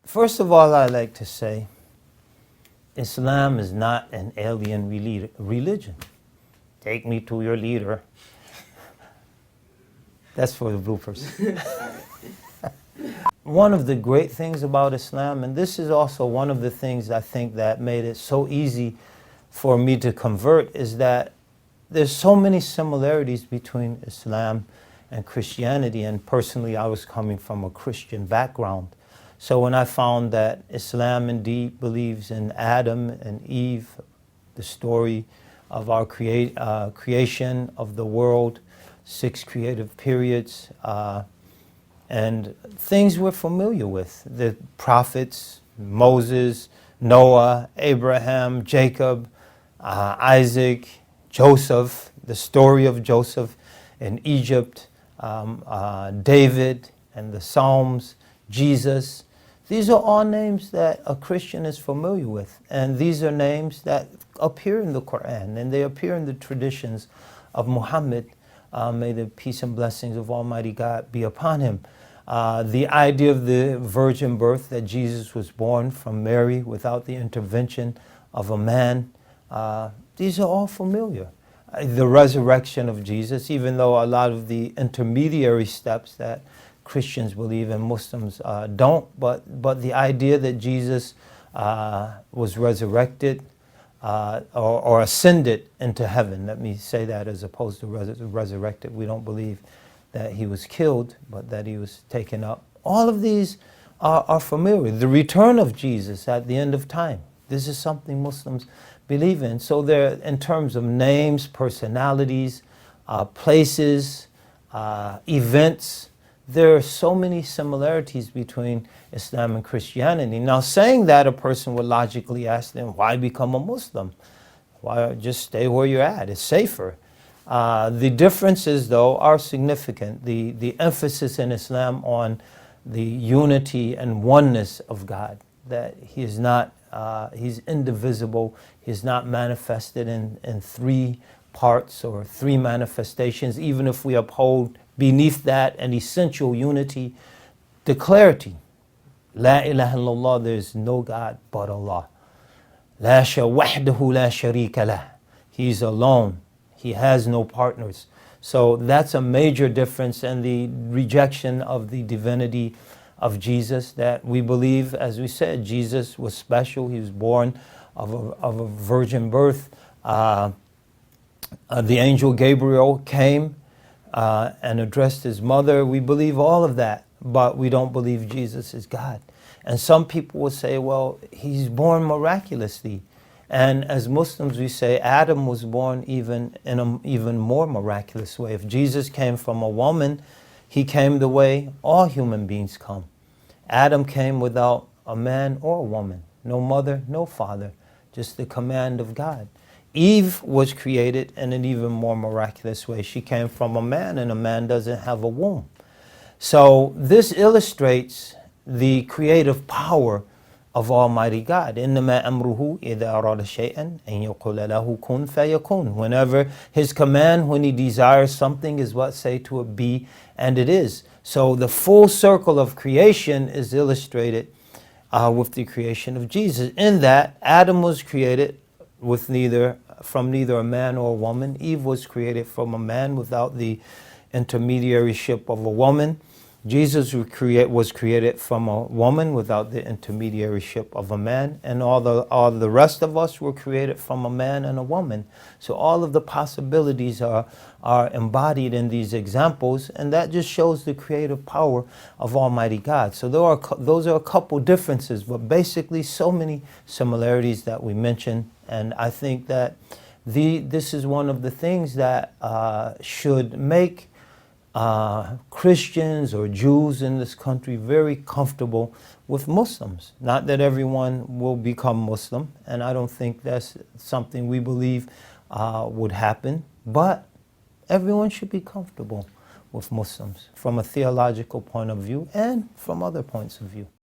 First of all, I like to say Islam is not an alien religion. Take me to your leader. That's for the bloopers. One of the great things about Islam, and this is also one of the things I think that made it so easy for me to convert, is that there's so many similarities between Islam and Christianity. And personally, I was coming from a Christian background. So when I found that Islam indeed believes in Adam and Eve, the story of our creation of the world, 6 creative periods, and things we're familiar with, the prophets, Moses, Noah, Abraham, Jacob, Isaac, Joseph, the story of Joseph in Egypt, David and the Psalms, Jesus. These are all names that a Christian is familiar with, and these are names that appear in the Quran, and they appear in the traditions of Muhammad. May the peace and blessings of Almighty God be upon him. The idea of the virgin birth, that Jesus was born from Mary without the intervention of a man, these are all familiar. The resurrection of Jesus, even though a lot of the intermediary steps that Christians believe and Muslims don't, but the idea that Jesus was resurrected or ascended into heaven, let me say that, as opposed to resurrected. We don't believe that he was killed, but that he was taken up. All of these are familiar. The return of Jesus at the end of time, this is something Muslims believe in. So there, in terms of names, personalities, places, events, there are so many similarities between Islam and Christianity. Now, saying that, a person would logically ask them, why become a Muslim? Why just stay where you're at? It's safer. The differences, though, are significant. The emphasis in Islam on the unity and oneness of God, that he is not, he's indivisible, he's not manifested in 3 parts or 3 manifestations, even if we uphold beneath that an essential unity, the clarity. La ilaha illallah, there is no God but Allah. La wahdahu la sharika lah. He's alone. He has no partners. So that's a major difference, and the rejection of the divinity of Jesus, that we believe, as we said, Jesus was special. He was born of a virgin birth. The angel Gabriel came and addressed his mother. We believe all of that, but we don't believe Jesus is God. And some people will say, well, he's born miraculously. And as Muslims, we say Adam was born even in an even more miraculous way. If Jesus came from a woman, he came the way all human beings come. Adam came without a man or a woman, no mother, no father, just the command of God. Eve was created in an even more miraculous way. She came from a man, and a man doesn't have a womb. So this illustrates the creative power of Almighty God. إِنَّمَا أَمْرُهُ إِذَا أَرَادَ شَيْئًا أَن يَقُولَ لَهُ كُن فَيَكُونُ. Whenever his command, when he desires something, is what say to it, be, and it is. So the full circle of creation is illustrated with the creation of Jesus. In that, Adam was created from neither a man or a woman. Eve was created from a man without the intermediaryship of a woman. Jesus was created from a woman without the intermediaryship of a man, and all the rest of us were created from a man and a woman. So all of the possibilities are embodied in these examples, and that just shows the creative power of Almighty God. So those are a couple differences, but basically so many similarities that we mentioned, and I think that this is one of the things that should make Christians or Jews in this country very comfortable with Muslims. Not that everyone will become Muslim, and I don't think that's something we believe would happen, but everyone should be comfortable with Muslims from a theological point of view and from other points of view.